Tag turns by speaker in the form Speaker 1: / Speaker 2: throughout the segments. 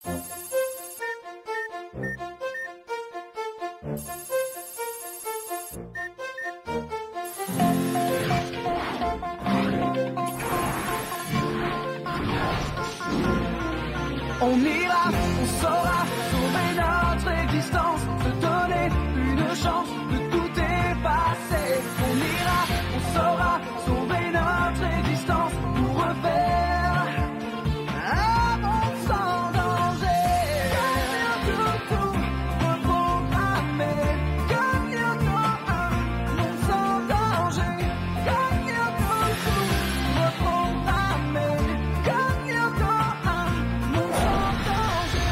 Speaker 1: On ira, on saura sauver notre existence, se donner une chance de tout effacer. On ira, on saura sauver notre existence pour refaire un monde sans danger. Tout reprogrammer, gagnons un monde sans danger. Gagnons tout reprogrammer, gagnons un monde sans danger.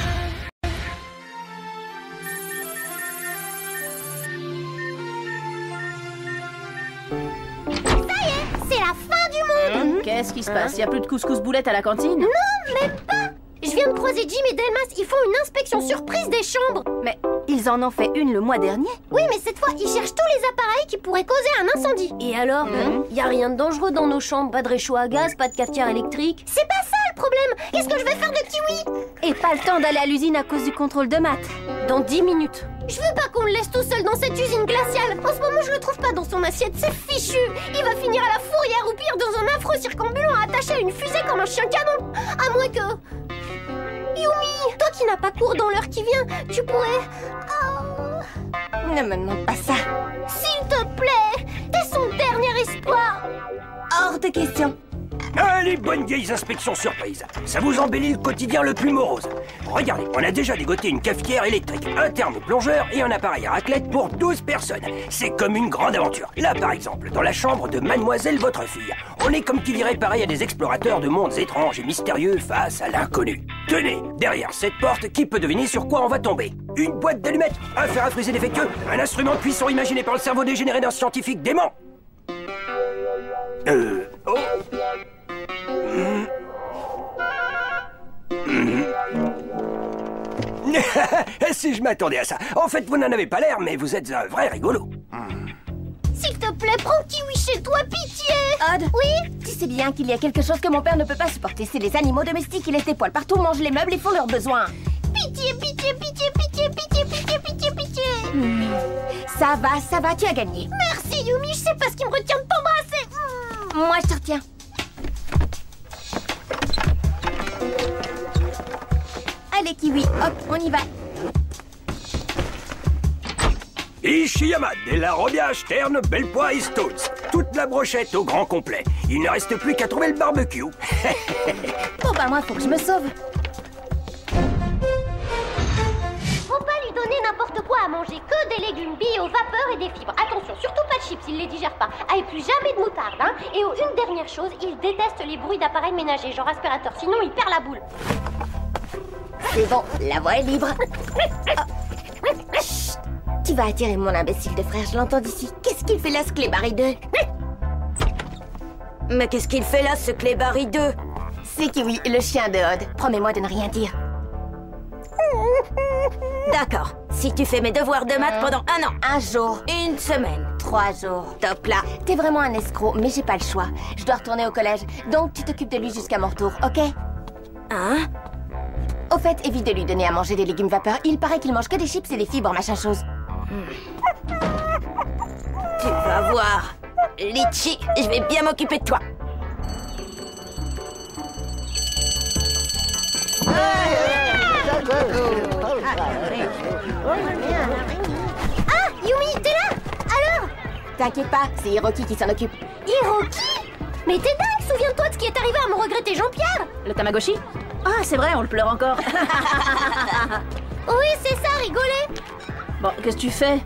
Speaker 2: C'est la fin du monde.
Speaker 3: Qu'est-ce qui se passe? Y a plus de couscous boulettes à la cantine?
Speaker 2: Non, même pas. Je viens de croiser Jim et Delmas. Ils font une inspection surprise des chambres.
Speaker 3: Mais ils en ont fait une le mois dernier.
Speaker 2: Oui, mais cette fois, ils cherchent tous les appareils qui pourraient causer un incendie.
Speaker 4: Et alors, y a rien de dangereux dans nos chambres? Pas de réchaud à gaz, pas de cafetière électrique?
Speaker 2: C'est pas ça le problème. Qu'est-ce que je vais faire de Kiwi?
Speaker 3: Et pas le temps d'aller à l'usine à cause du contrôle de maths.
Speaker 4: Dans 10 minutes.
Speaker 2: Je veux pas qu'on le laisse tout seul dans cette usine glaciale. En ce moment, je le trouve pas dans son assiette. C'est fichu. Il va finir à la fourrière ou pire dans un affreux circonambulant attaché à une fusée comme un chien canon. À moins que... Yumi, toi qui n'as pas cours dans l'heure qui vient, tu pourrais... Oh...
Speaker 3: Ne me demande pas ça.
Speaker 2: S'il te plaît, t'es son dernier espoir.
Speaker 3: Hors de question.
Speaker 5: Ah, les bonnes vieilles inspections surprises. Ça vous embellit le quotidien le plus morose. Regardez, on a déjà dégoté une cafetière électrique, un thermoplongeur et un appareil à raclette pour 12 personnes. C'est comme une grande aventure. Là, par exemple, dans la chambre de mademoiselle votre fille, on est comme qui dirait pareil à des explorateurs de mondes étranges et mystérieux face à l'inconnu. Tenez, derrière cette porte, qui peut deviner sur quoi on va tomber? Une boîte d'allumettes, un fer à friser défectueux, un instrument de cuisson imaginé par le cerveau dégénéré d'un scientifique dément. Oh. Si je m'attendais à ça. En fait, vous n'en avez pas l'air, mais vous êtes un vrai rigolo.
Speaker 2: S'il te plaît, prends Kiwi chez toi, pitié.
Speaker 3: Odd.
Speaker 2: Oui?
Speaker 3: Tu sais bien qu'il y a quelque chose que mon père ne peut pas supporter. C'est les animaux domestiques. Ils laissent des poils partout, mangent les meubles et font leurs besoins.
Speaker 2: Pitié, pitié, pitié, pitié, pitié, pitié, pitié, pitié.
Speaker 3: Ça va, tu as gagné.
Speaker 2: Merci, Yumi, je sais pas ce qui me retient de t'embrasser.
Speaker 3: Moi, je te retiens. Allez, Kiwi, hop, on y va.
Speaker 5: Ishiyama, Della Robbia, Stern, Belpois et Stolz. Toute la brochette au grand complet. Il ne reste plus qu'à trouver le barbecue.
Speaker 3: Bon, bah, moi, faut que je me sauve.
Speaker 2: Faut pas lui donner n'importe quoi à manger, que des légumes bio, vapeur et des fibres. Attention, surtout pas de chips, il les digère pas. Ah, et plus jamais de moutarde, hein. Et une dernière chose, il déteste les bruits d'appareils ménagers, genre aspirateur, sinon il perd la boule.
Speaker 3: C'est bon, la voie est libre. Oh. Chut. Tu vas attirer mon imbécile de frère, je l'entends d'ici. Qu'est-ce qu'il fait là, ce clébari 2?
Speaker 4: Mais qu'est-ce qu'il fait là, ce clébari 2?
Speaker 3: C'est Kiwi, le chien de Odd. Promets-moi de ne rien dire.
Speaker 4: D'accord. Si tu fais mes devoirs de maths pendant 1 an.
Speaker 3: 1 jour.
Speaker 4: 1 semaine.
Speaker 3: 3 jours.
Speaker 4: Top là.
Speaker 3: T'es vraiment un escroc, mais j'ai pas le choix. Je dois retourner au collège, donc tu t'occupes de lui jusqu'à mon retour, ok?
Speaker 4: Hein?
Speaker 3: Au fait, évite de lui donner à manger des légumes vapeur. Il paraît qu'il mange que des chips et des fibres, machin chose.
Speaker 4: Tu vas voir. Litchi, je vais bien m'occuper de toi.
Speaker 2: Ah, Yumi, t'es là? Alors?
Speaker 3: T'inquiète pas, c'est Hiroki qui s'en occupe.
Speaker 2: Hiroki? Mais t'es dingue, souviens-toi de ce qui est arrivé à mon regretté Jean-Pierre.
Speaker 3: Le Tamagotchi? Ah, c'est vrai, on le pleure encore.
Speaker 2: Oui, c'est ça, rigoler.
Speaker 3: Bon, qu'est-ce que tu fais?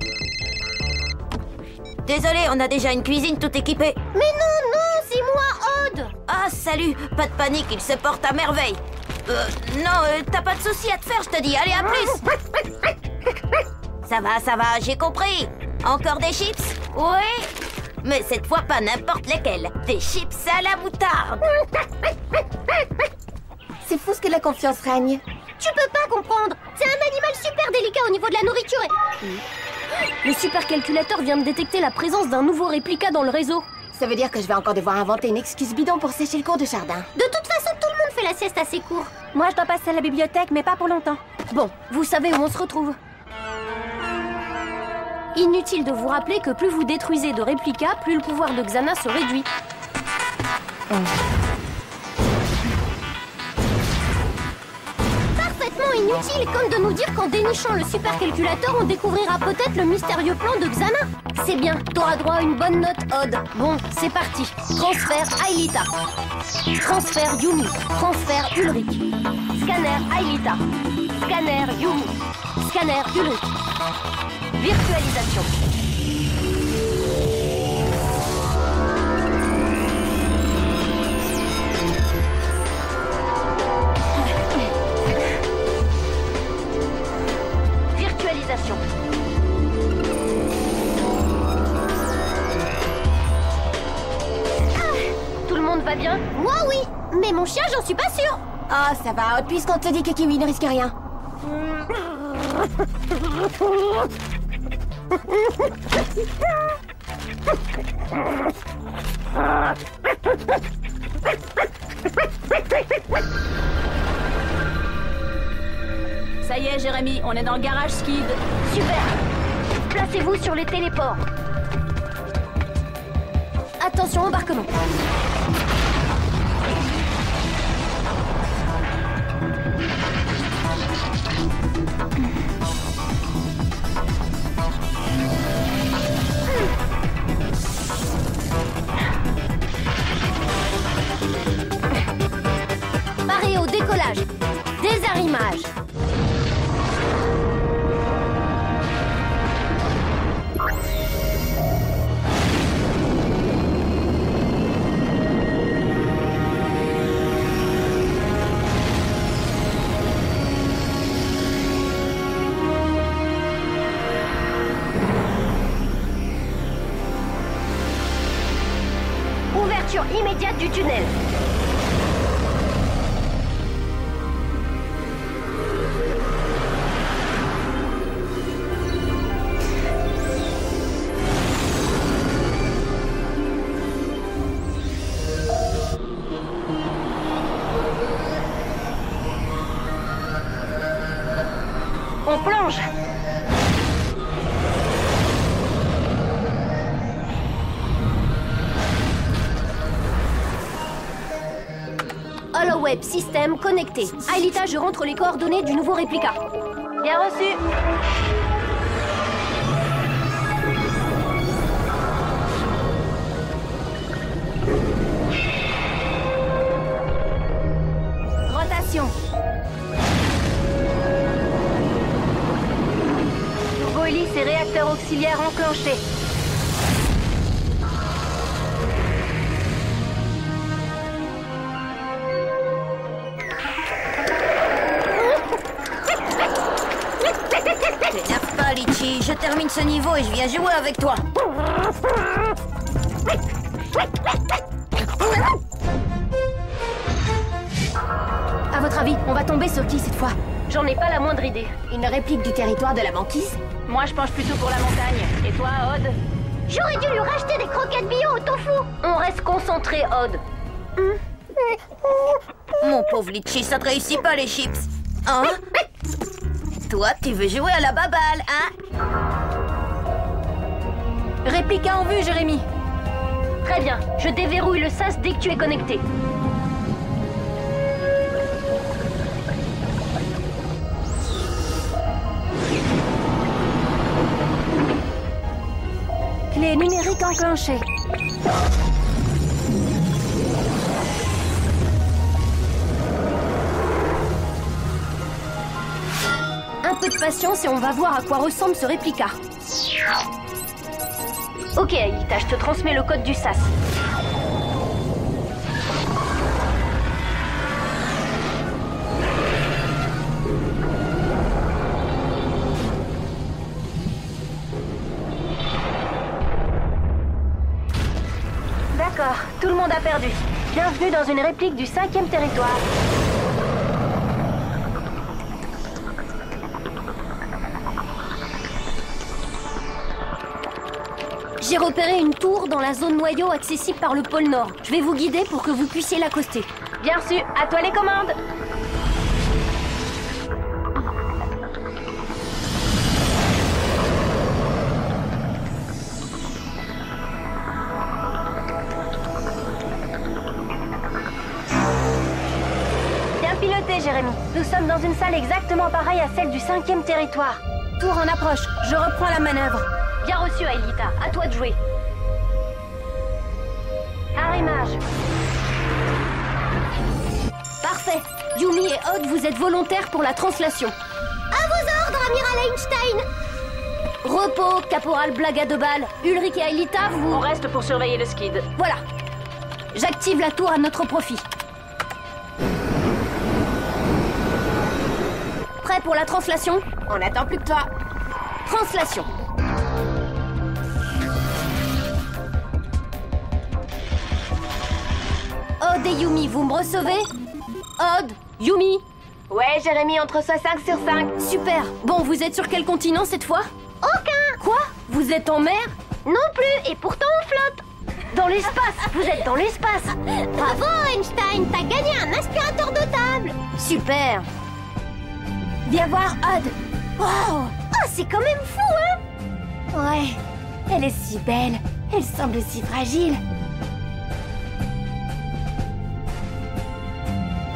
Speaker 4: Désolé, on a déjà une cuisine toute équipée.
Speaker 2: Mais non, c'est moi, Odd.
Speaker 4: Ah, salut. Pas de panique, il se porte à merveille. Non, t'as pas de soucis à te faire, je te dis. Allez, à plus. Ça va, j'ai compris. Encore des chips? Oui. Mais cette fois, pas n'importe lesquels. Des chips à la moutarde.
Speaker 3: C'est fou ce que la confiance règne.
Speaker 2: Tu peux pas comprendre. C'est un animal super délicat au niveau de la nourriture.
Speaker 4: Le supercalculateur vient de détecter la présence d'un nouveau réplica dans le réseau.
Speaker 3: Ça veut dire que je vais encore devoir inventer une excuse bidon pour sécher le cours de jardin.
Speaker 2: De toute façon, tout le monde fait fait la sieste assez court.
Speaker 6: Moi, je dois passer à la bibliothèque, mais pas pour longtemps.
Speaker 2: Bon, vous savez où on se retrouve. Inutile de vous rappeler que plus vous détruisez de réplicas, plus le pouvoir de Xana se réduit. Parfaitement inutile, comme de nous dire qu'en dénichant le supercalculateur, on découvrira peut-être le mystérieux plan de Xana. C'est bien, t'auras droit à une bonne note, Odd. Bon, c'est parti. Transfert Aelita. Transfert Yumi. Transfert Ulrich. Scanner Aelita. Scanner Yumi. Scanner Ulrich. Virtualisation. Virtualisation. Tout le monde va bien?
Speaker 3: Moi, oui.
Speaker 2: Mais mon chien, j'en suis pas sûre.
Speaker 3: Ah, ça va, Odd, puisqu'on te dit que Kiwi ne risque rien.
Speaker 6: Ça y est, Jérémy, on est dans le garage Skid.
Speaker 2: Super. Placez-vous sur les téléports. Attention, embarquement. Paré au décollage. Désarrimage. Ouverture immédiate du tunnel. On plonge. HoloWeb système connecté. Aelita, je rentre les coordonnées du nouveau réplica.
Speaker 6: Bien reçu.
Speaker 2: Rotation. Turbo-hélice et réacteur auxiliaire enclenchés.
Speaker 4: T'énerve pas, Litchi. Je termine ce niveau et je viens jouer avec toi.
Speaker 2: À votre avis, on va tomber sur qui cette fois? J'en ai pas la moindre idée.
Speaker 3: Une réplique du territoire de la banquise?
Speaker 6: Moi, je penche plutôt pour la montagne. Et toi, Odd?
Speaker 2: J'aurais dû lui racheter des croquettes bio au tofu. On reste concentré, Odd.
Speaker 4: Mon pauvre Litchi, ça te réussit pas les chips. Hein? Toi, tu veux jouer à la baballe, hein?
Speaker 6: Réplica en vue, Jérémy.
Speaker 2: Très bien, je déverrouille le sas dès que tu es connecté.
Speaker 6: Clé numérique enclenchée.
Speaker 2: Un peu de patience et on va voir à quoi ressemble ce réplica. Ok, Aelita, je te transmets le code du sas. D'accord, tout le monde a perdu. Bienvenue dans une réplique du 5e territoire. J'ai repéré une tour dans la zone noyau accessible par le pôle Nord. Je vais vous guider pour que vous puissiez l'accoster.
Speaker 6: Bien reçu, à toi les commandes.
Speaker 2: Bien piloté, Jérémy. Nous sommes dans une salle exactement pareille à celle du 5e territoire.
Speaker 6: Tour en approche, je reprends la manœuvre. Bien reçu, Aelita, à toi de jouer.
Speaker 2: Arrimage.
Speaker 6: Parfait. Yumi et Odd, vous êtes volontaires pour la translation.
Speaker 2: À vos ordres, amiral Einstein.
Speaker 6: Repos, caporal Blaga de balle. Ulrich et Aelita, vous...
Speaker 7: On reste pour surveiller le skid.
Speaker 6: Voilà. J'active la tour à notre profit. Prêt pour la translation?
Speaker 3: On n'attend plus que toi.
Speaker 6: Translation. Odd et Yumi, vous me recevez? Odd, Yumi.
Speaker 3: Ouais, Jérémy, entre soi 5 sur 5.
Speaker 6: Super. Bon, vous êtes sur quel continent cette fois?
Speaker 2: Aucun.
Speaker 6: Quoi? Vous êtes en mer?
Speaker 2: Non plus, et pourtant on flotte.
Speaker 6: Dans l'espace. Vous êtes dans l'espace.
Speaker 2: Bravo, Einstein, t'as gagné un aspirateur de table.
Speaker 6: Super. Viens voir Odd. Wow.
Speaker 2: Oh, c'est quand même fou, hein?
Speaker 3: Ouais, elle est si belle. Elle semble si fragile.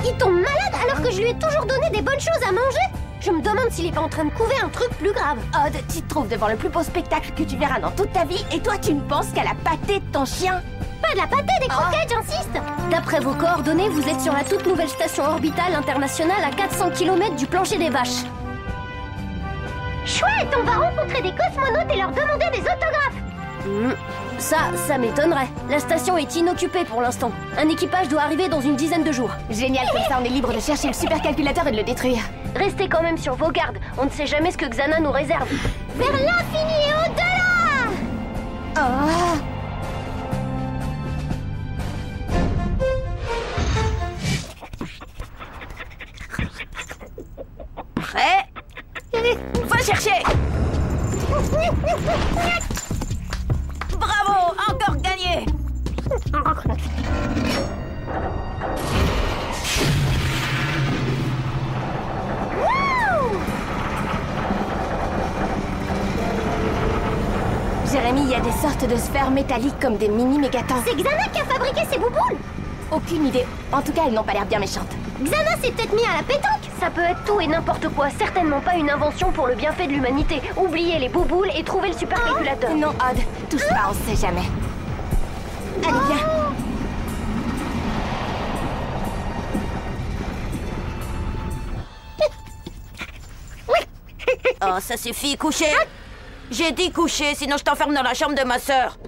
Speaker 2: Il tombe malade alors que je lui ai toujours donné des bonnes choses à manger. Je me demande s'il est pas en train de couver un truc plus grave.
Speaker 3: Odd, tu te trouves devant le plus beau spectacle que tu verras dans toute ta vie et toi tu ne penses qu'à la pâtée de ton chien.
Speaker 2: Pas de la pâtée, des croquettes, j'insiste.
Speaker 6: D'après vos coordonnées, vous êtes sur la toute nouvelle station orbitale internationale à 400 km du plancher des vaches.
Speaker 2: Chouette, on va rencontrer des cosmonautes et leur demander des autographes.
Speaker 6: Ça m'étonnerait. La station est inoccupée pour l'instant. Un équipage doit arriver dans une dizaine de jours.
Speaker 3: Génial, comme ça on est libre de chercher le supercalculateur et de le détruire.
Speaker 6: Restez quand même sur vos gardes. On ne sait jamais ce que Xana nous réserve.
Speaker 2: Vers l'infini et au-delà.
Speaker 3: Oh.
Speaker 4: Prêt? Va chercher. Bravo, encore gagné.
Speaker 3: Jérémy, il y a des sortes de sphères métalliques comme des mini-mégatons.
Speaker 2: C'est Xana qui a fabriqué ces bouboules.
Speaker 3: Aucune idée. En tout cas, elles n'ont pas l'air bien méchantes.
Speaker 2: Xana s'est peut-être mis à la pétanque.
Speaker 6: Ça peut être tout et n'importe quoi. Certainement pas une invention pour le bienfait de l'humanité. Oubliez les bouboules et trouvez le supercalculateur.
Speaker 3: Non, Odd, touche pas, on sait jamais. Allez, viens.
Speaker 4: Oh, ça suffit, coucher. J'ai dit coucher, sinon je t'enferme dans la chambre de ma sœur.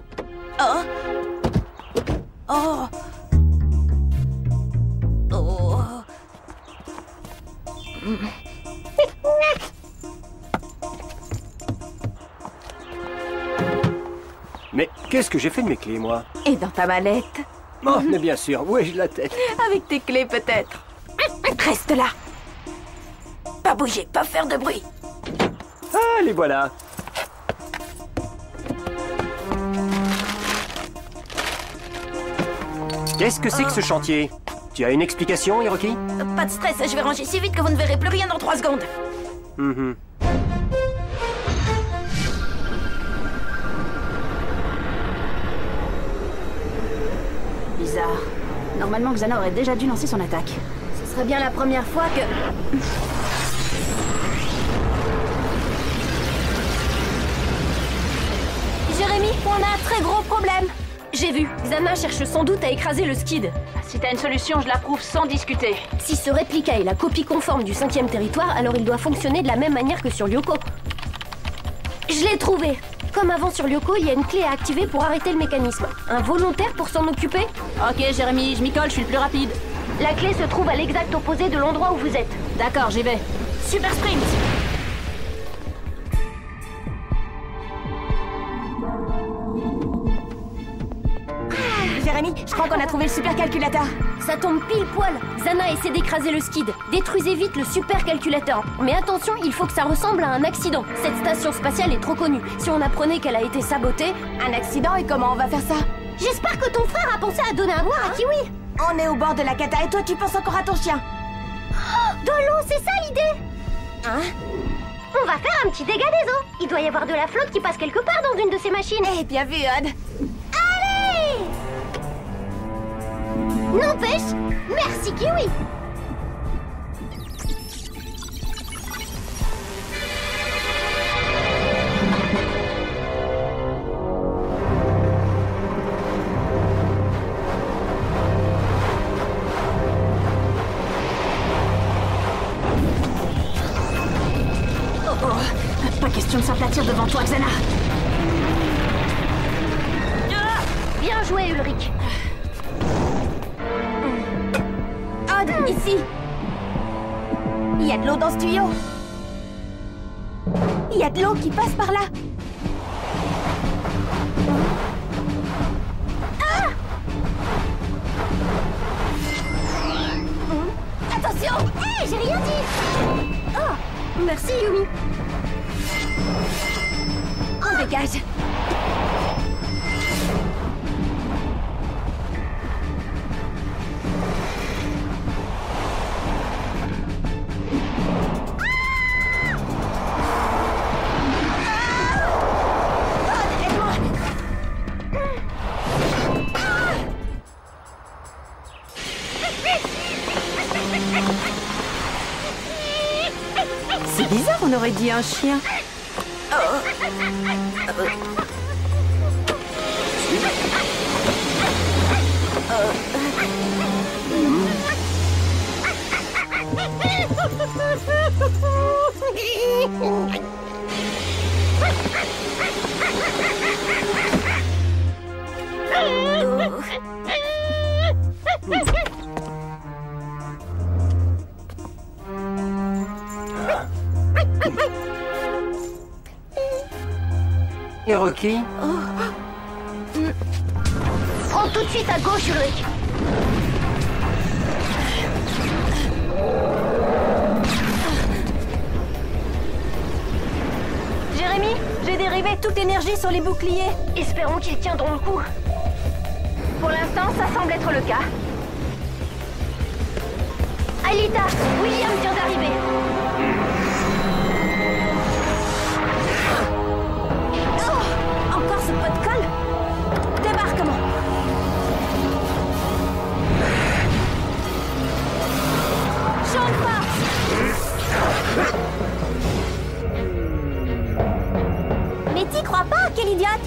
Speaker 4: Oh. Oh. Oh.
Speaker 5: Mais qu'est-ce que j'ai fait de mes clés, moi?
Speaker 3: Et dans ta mallette?
Speaker 5: Oh, mais bien sûr, où ai-je la tête?
Speaker 3: Avec tes clés, peut-être.
Speaker 4: Reste là. Pas bouger, pas faire de bruit.
Speaker 5: Ah, les voilà. Qu'est-ce que c'est que ce chantier? Tu as une explication, Hiroki?
Speaker 4: Pas de stress, je vais ranger si vite que vous ne verrez plus rien dans 3 secondes.
Speaker 7: Bizarre. Normalement, Xana aurait déjà dû lancer son attaque.
Speaker 6: Ce serait bien la première fois que... Jérémy, on a un très gros problème. J'ai vu. Xana cherche sans doute à écraser le skid.
Speaker 7: Si t'as une solution, je l'approuve sans discuter.
Speaker 6: Si ce réplica est la copie conforme du 5e territoire, alors il doit fonctionner de la même manière que sur Lyoko. Je l'ai trouvé. Comme avant sur Lyoko, il y a une clé à activer pour arrêter le mécanisme. Un volontaire pour s'en occuper?
Speaker 7: Ok, Jérémy, je m'y colle, je suis le plus rapide.
Speaker 6: La clé se trouve à l'exact opposé de l'endroit où vous êtes.
Speaker 7: D'accord, j'y vais. Super sprint!
Speaker 3: Jérémy, je crois qu'on a trouvé le supercalculateur.
Speaker 6: Ça tombe pile poil. Xana essaie d'écraser le skid. Détruisez vite le supercalculateur. Mais attention, il faut que ça ressemble à un accident. Cette station spatiale est trop connue. Si on apprenait qu'elle a été sabotée...
Speaker 3: Un accident, et comment on va faire ça?
Speaker 2: J'espère que ton frère a pensé à donner à boire à Kiwi.
Speaker 3: On est au bord de la cata et toi tu penses encore à ton chien.
Speaker 2: De l'eau, c'est ça l'idée?
Speaker 3: Hein?
Speaker 2: On va faire un petit dégât des eaux. Il doit y avoir de la flotte qui passe quelque part dans une de ces machines.
Speaker 3: Eh, bien vu, Odd.
Speaker 2: Allez! N'empêche, merci Kiwi.
Speaker 7: Pas question de s'aplatir devant toi, Xana.
Speaker 2: Bien joué, Ulrich.
Speaker 3: Odd, ici. Il y a de l'eau dans ce tuyau. Il y a de l'eau qui passe par là.
Speaker 2: Attention! Hé, j'ai rien dit! Oh, merci Yumi.
Speaker 3: On dégage. C'est bizarre, on aurait dit un chien.
Speaker 5: Et Rocky?
Speaker 2: Prends tout de suite à gauche, Ulrich.
Speaker 6: Jérémy, j'ai dérivé toute l'énergie sur les boucliers.
Speaker 2: Espérons qu'ils tiendront le coup.
Speaker 6: Pour l'instant, ça semble être le cas.
Speaker 2: Alita, William vient d'arriver.
Speaker 6: Encore ce pot de colle? Débarquement. Champ de force.
Speaker 2: Mais t'y crois pas, quel idiote!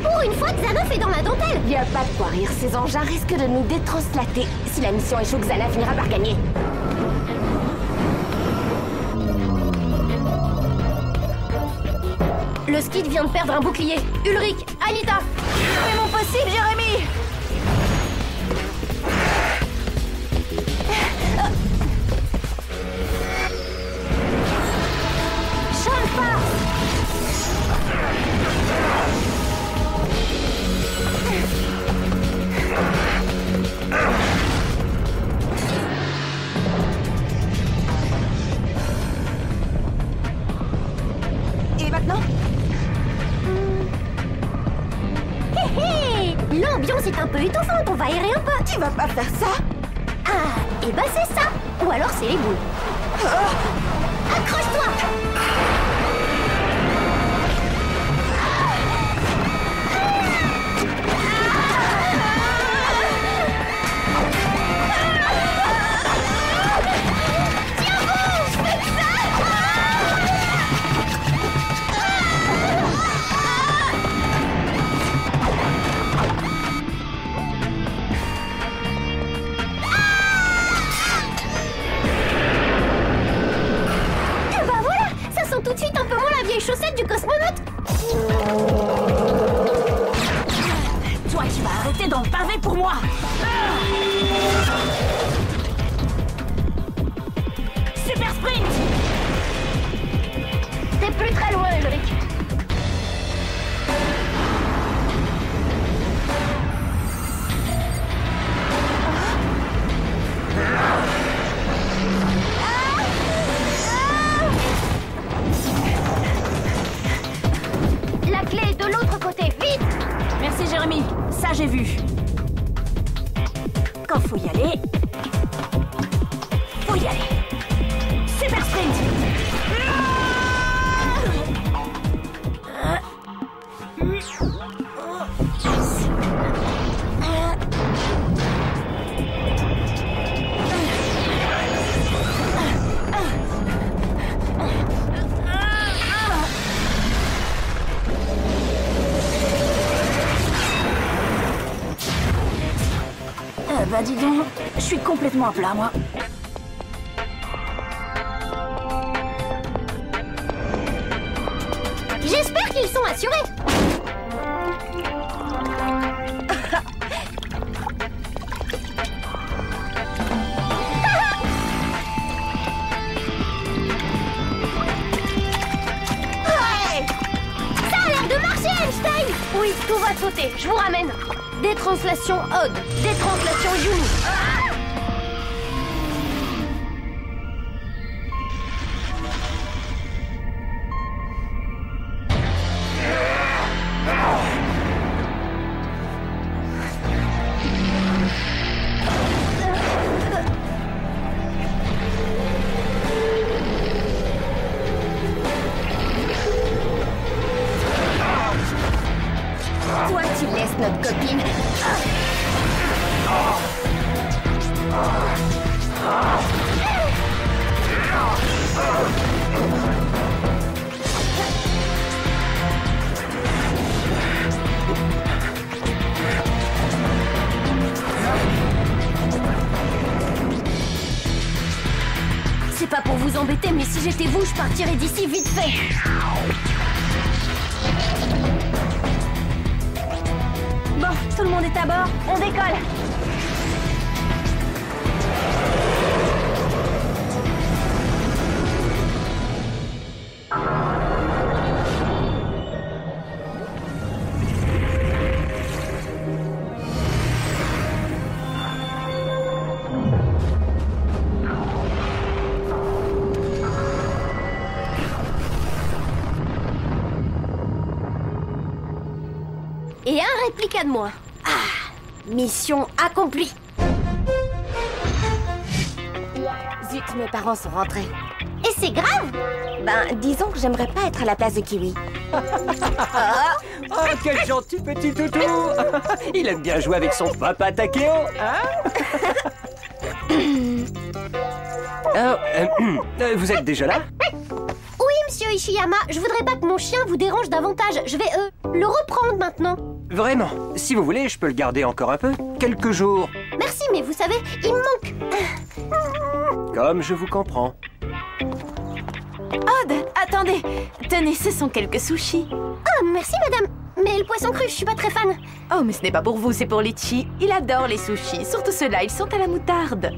Speaker 2: Pour une fois, Xana fait dans la dentelle.
Speaker 3: Y a pas de quoi rire, ces engins risquent de nous détranslater. Si la mission échoue, Xana finira par gagner.
Speaker 2: Le skid vient de perdre un bouclier. Ulrich, Alita,
Speaker 6: Fais mon possible, Jérémy.
Speaker 2: champ de force.
Speaker 3: Et maintenant?
Speaker 2: Hé hé! L'ambiance est un peu étouffante, on va aérer un peu.
Speaker 3: Tu vas pas faire ça?
Speaker 2: Ah, et bah c'est ça. Ou alors c'est les boules. Accroche-toi!
Speaker 7: Jérémy, ça j'ai vu. Quand faut y aller, faut y aller. Super sprint. Bah dis donc, je suis complètement à plat, moi.
Speaker 2: J'espère qu'ils sont assurés. Ça a l'air de marcher, Einstein.
Speaker 6: Oui, tout va sauter, je vous ramène. Détranslation Odd, détranslation Yumi.
Speaker 3: Toi, tu laisses notre copine.
Speaker 6: C'est pas pour vous embêter, mais si j'étais vous, je partirais d'ici vite fait.
Speaker 7: Bon, tout le monde est à bord, on décolle.
Speaker 6: Et un réplica de moi.
Speaker 3: Mission accomplie. Zut, mes parents sont rentrés.
Speaker 2: Et c'est grave.
Speaker 3: Ben, disons que j'aimerais pas être à la place de Kiwi.
Speaker 5: Oh, quel gentil petit toutou. Il aime bien jouer avec son papa Takeo, hein? Vous êtes déjà là?
Speaker 2: Oui, monsieur Ishiyama, je voudrais pas que mon chien vous dérange davantage. Je vais, le reprendre maintenant.
Speaker 5: Vraiment, si vous voulez, je peux le garder encore un peu. Quelques jours.
Speaker 2: Merci, mais vous savez, il me manque.
Speaker 5: Comme je vous comprends.
Speaker 7: Odd, attendez. Tenez, ce sont quelques sushis.
Speaker 2: Ah, merci, madame. Mais le poisson cru, je suis pas très fan.
Speaker 7: Oh, mais ce n'est pas pour vous, c'est pour Litchi. Il adore les sushis. Surtout ceux-là, ils sont à la moutarde.